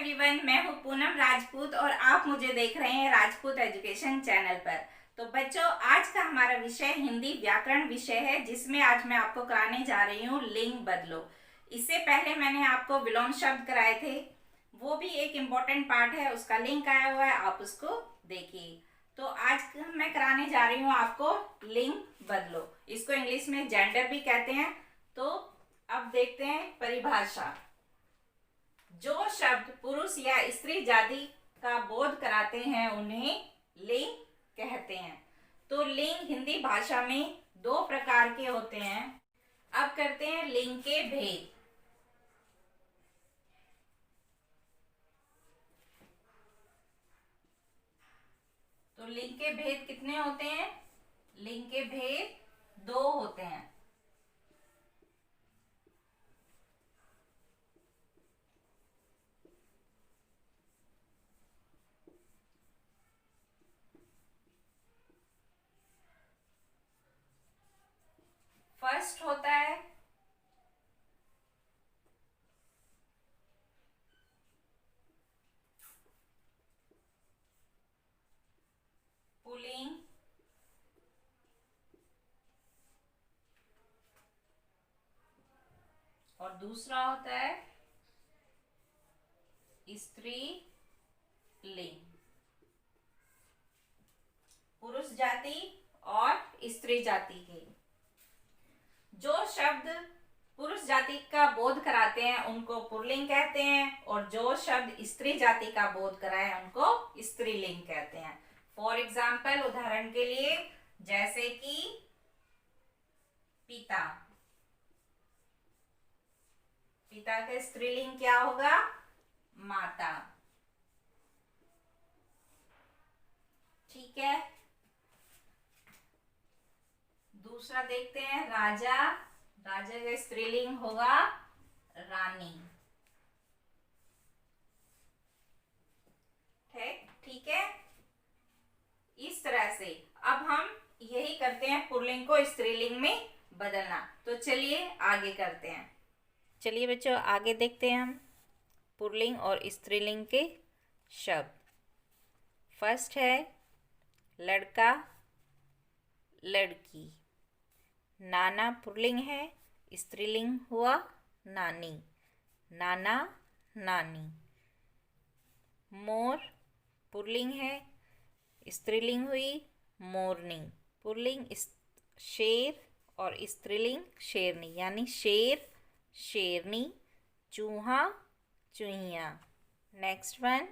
Everyone, मैं हूँ पूनम राजपूत और आप मुझे देख रहे हैं राजपूत एजुकेशन चैनल पर। तो बच्चों, आज का हमारा विषय हिंदी व्याकरण विषय है, जिसमें आज मैं आपको कराने जा रही हूँ लिंग बदलो। इससे पहले मैंने आपको विलोम शब्द कराए थे, वो भी एक इम्पोर्टेंट पार्ट है, उसका लिंक आया हुआ है, आप उसको देखिए। तो आज मैं कराने जा रही हूँ आपको लिंग बदलो। इसको इंग्लिश में जेंडर भी कहते हैं। तो अब देखते हैं परिभाषा। जो शब्द पुरुष या स्त्री जाति का बोध कराते हैं उन्हें लिंग कहते हैं। तो लिंग हिंदी भाषा में दो प्रकार के होते हैं। अब करते हैं लिंग के भेद। तो लिंग के भेद कितने होते हैं? लिंग के भेद दो होते हैं। फर्स्ट होता है पुल्लिंग और दूसरा होता है स्त्रीलिंग। पुरुष जाति और स्त्री जाति के जो शब्द पुरुष जाति का बोध कराते हैं उनको पुल्लिंग कहते हैं, और जो शब्द स्त्री जाति का बोध कराए उनको स्त्रीलिंग कहते हैं। फॉर एग्जाम्पल, उदाहरण के लिए, जैसे कि पिता। पिता का स्त्रीलिंग क्या होगा? माता। ठीक है। दूसरा देखते हैं राजा। राजा का स्त्रीलिंग होगा रानी। ठीक है। इस तरह से अब हम यही करते हैं, पुल्लिंग को स्त्रीलिंग में बदलना। तो चलिए आगे करते हैं। चलिए बच्चों, आगे देखते हैं हम पुल्लिंग और स्त्रीलिंग के शब्द। फर्स्ट है लड़का लड़की। नाना पुल्लिंग है, स्त्रीलिंग हुआ नानी। नाना नानी। मोर पुल्लिंग है, स्त्रीलिंग हुई मोरनी। पुल्लिंग शेर और स्त्रीलिंग शेरनी, यानी शेर शेरनी। चूहा चूहिया। नेक्स्ट वन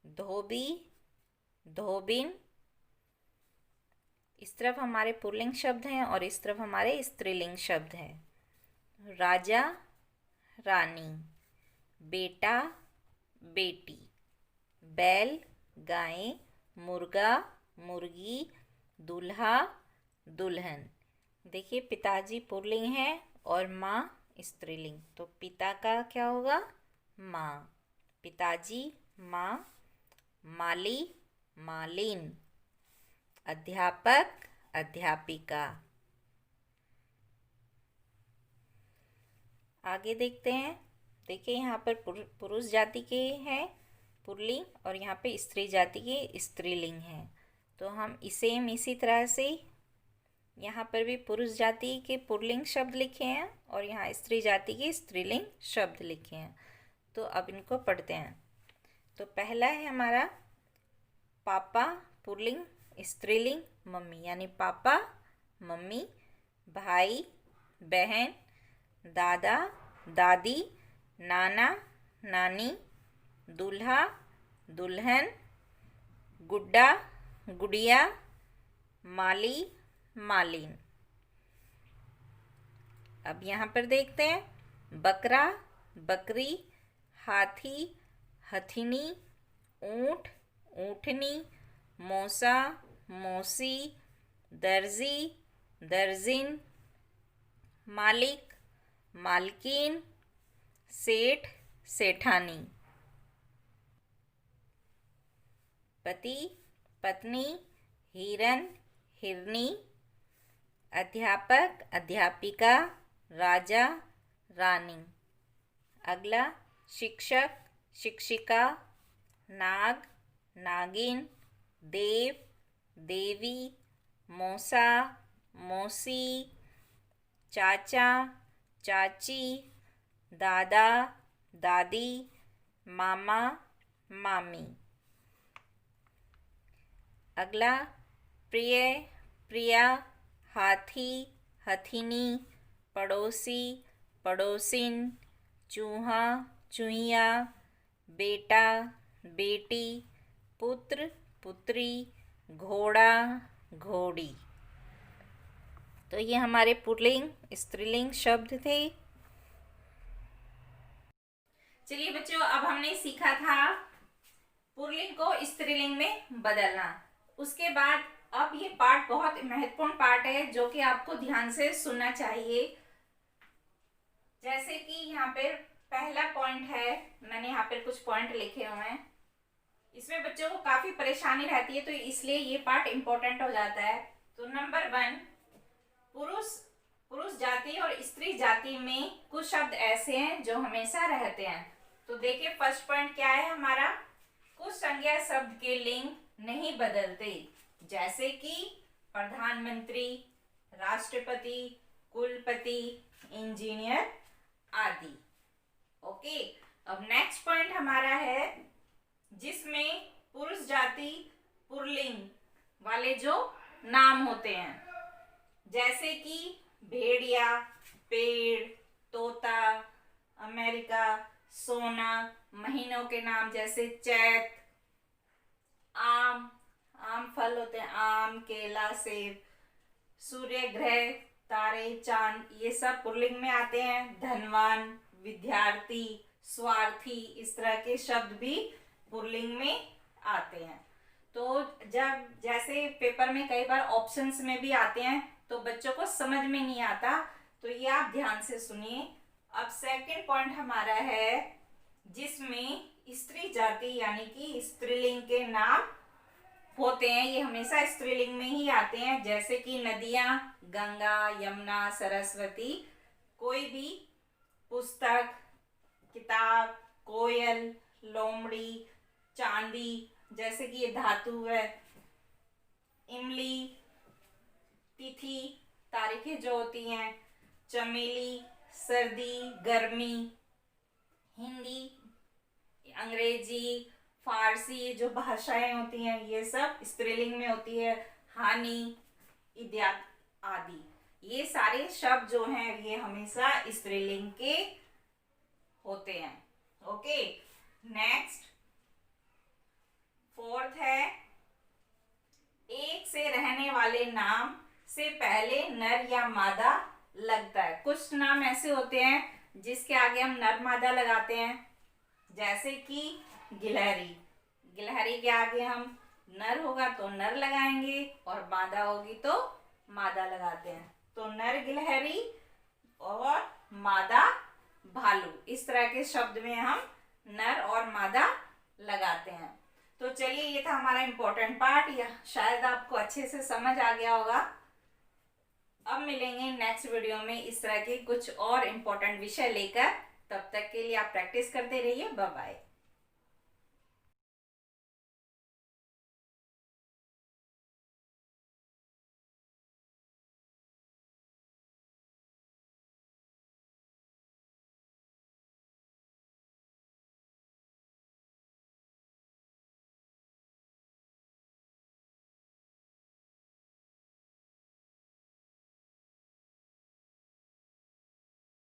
धोबी धोबिन। इस तरफ हमारे पुल्लिंग शब्द हैं और इस तरफ हमारे स्त्रीलिंग शब्द हैं। राजा रानी। बेटा बेटी। बैल गाय। मुर्गा मुर्गी। दूल्हा दुल्हन। देखिए, पिताजी पुल्लिंग है और माँ स्त्रीलिंग, तो पिता का क्या होगा? माँ। पिताजी माँ। माली मालिन। अध्यापक अध्यापिका। आगे देखते हैं। देखिए, यहाँ पर पुरुष जाति के हैं पुल्लिंग और यहाँ पे स्त्री जाति के स्त्रीलिंग हैं। तो हम इसी तरह से यहाँ पर भी पुरुष जाति के पुल्लिंग शब्द लिखे हैं और यहाँ स्त्री जाति के स्त्रीलिंग शब्द लिखे हैं। तो अब इनको पढ़ते हैं। तो पहला है हमारा पापा पुल्लिंग स्त्रीलिंग मम्मी, यानी पापा मम्मी। भाई बहन। दादा दादी। नाना नानी। दूल्हा दुल्हन। गुड्डा गुड़िया। माली मालिन। अब यहाँ पर देखते हैं बकरा बकरी। हाथी हथिनी। ऊंट ऊँटनी। मौसा मौसी। दर्जी दर्जिन। मालिक मालकिन। सेठ सेठानी। पति पत्नी। हिरन हिरनी। अध्यापक अध्यापिका। राजा रानी। अगला शिक्षक शिक्षिका, नाग, नागिन, देव, देवी, मौसा, मौसी, चाचा, चाची, दादा, दादी, मामा, मामी। अगला प्रिय, प्रिया, हाथी, हथिनी, पड़ोसी, पड़ोसिन, चूहा, चूहिया, बेटा, बेटी, पुत्र, पुत्री, घोड़ा, घोड़ी। तो ये हमारे पुल्लिंग स्त्रीलिंग शब्द थे। चलिए बच्चों, अब हमने सीखा था पुल्लिंग को स्त्रीलिंग में बदलना। उसके बाद अब ये पार्ट बहुत महत्वपूर्ण पार्ट है जो कि आपको ध्यान से सुनना चाहिए। जैसे कि यहाँ पे पहला पॉइंट है, मैंने यहाँ पे कुछ पॉइंट लिखे हुए हैं, इसमें बच्चों को काफी परेशानी रहती है तो इसलिए ये पार्ट इंपॉर्टेंट हो जाता है। तो नंबर 1, पुरुष जाति और स्त्री जाति में कुछ शब्द ऐसे हैं जो हमेशा रहते हैं। तो देखिए फर्स्ट पॉइंट क्या है हमारा, कुछ संज्ञा शब्द के लिंग नहीं बदलते, जैसे कि प्रधानमंत्री, राष्ट्रपति, कुलपति, इंजीनियर आदि। ओके, अब नेक्स्ट पॉइंट हमारा है जिसमें पुरुष जाति पुल्लिंग वाले जो नाम होते हैं, जैसे कि भेड़िया, पेड़, तोता, अमेरिका, सोना, महीनों के नाम जैसे चैत, आम फल होते हैं, आम, केला, सेब, सूर्य ग्रह, तारे, चांद, ये सब पुल्लिंग में आते हैं। धनवान, विद्यार्थी, स्वार्थी, इस तरह के शब्द भी पुल्लिंग में आते हैं। तो जब जैसे पेपर में कई बार ऑप्शंस में भी आते हैं तो बच्चों को समझ में नहीं आता, तो ये आप ध्यान से सुनिए। अब सेकंड पॉइंट हमारा है जिसमें स्त्री जाति यानी कि स्त्रीलिंग के नाम होते हैं, ये हमेशा स्त्रीलिंग में ही आते हैं, जैसे कि नदियां, गंगा, यमुना, सरस्वती, कोई भी पुस्तक, किताब, कोयल, लोमड़ी, चांदी, जैसे कि ये धातु है, इमली, तिथि, तारीखें जो होती हैं, चमेली, सर्दी, गर्मी, हिंदी, अंग्रेजी, फारसी, जो भाषाएं होती हैं ये सब स्त्रीलिंग में होती है, हानि, इत्यादि आदि। ये सारे शब्द जो हैं ये हमेशा स्त्रीलिंग के होते हैं। ओके, नेक्स्ट फोर्थ है, एक से रहने वाले नाम से पहले नर या मादा लगता है। कुछ नाम ऐसे होते हैं जिसके आगे हम नर मादा लगाते हैं, जैसे कि गिलहरी, गिलहरी के आगे हम नर होगा तो नर लगाएंगे और मादा होगी तो मादा लगाते हैं। तो नर गिलहरी और मादा भालू, इस तरह के शब्द में हम नर और मादा लगाते हैं। तो चलिए, ये था हमारा इम्पोर्टेंट पार्ट, या शायद आपको अच्छे से समझ आ गया होगा। अब मिलेंगे नेक्स्ट वीडियो में इस तरह के कुछ और इम्पोर्टेंट विषय लेकर। तब तक के लिए आप प्रैक्टिस करते रहिए। Bye bye.